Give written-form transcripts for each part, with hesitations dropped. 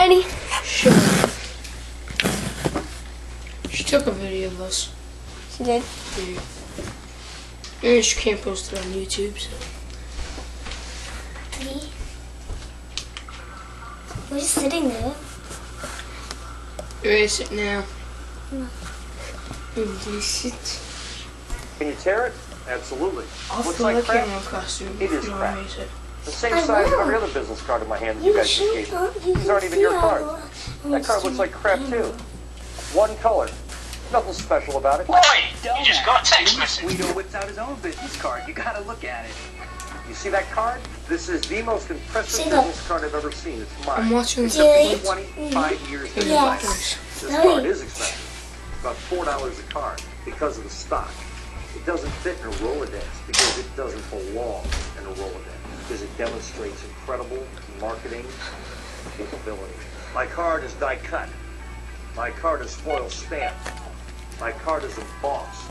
Danny? Sure. She took a video of us. She did. Yeah. And she can't post it on YouTube, so. We're just sitting there. Where is it now? No. Indecent. Can you tear it? Absolutely. I'll Looks fill like the crap. camera costume. It is if you crap. want me to. The same I size as will. every other business card in my hand that you guys just gave me. These aren't even your cards. That card looks like crap too. One color. Nothing special about it. Boy, you just got a text message. Guido whips out his own business card. You gotta look at it. You see that card? This is the most impressive See that? business card I've ever seen. It's I'm mine. watching It's the Yeah. 25 years in Yes. life. This Right. card is expensive. It's about $4 a card because of the stock. It doesn't fit in a Rolodex because it doesn't belong in a Rolodex because it demonstrates incredible marketing capability. My card is die cut. My card is foil stamped. My card is embossed.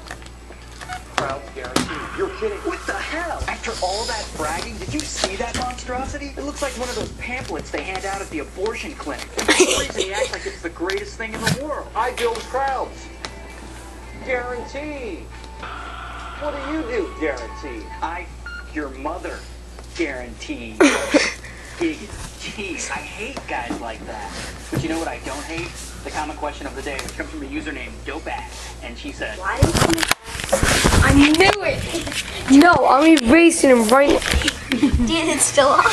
Crown guaranteed. You're kidding. What the hell? After all that bragging, did you see that monstrosity? It looks like one of those pamphlets they hand out at the abortion clinic. For some reason, he acts like it's the greatest thing in the world. I build crowds. Guaranteed. What do you do? Guaranteed. Your mother, guaranteed. Jeez, I hate guys like that. But you know what I don't hate? The common question of the day, which comes from a user named Dopeass. And she said, Why did you? I knew it! No, I'm erasing him right now. Dude, it's still on.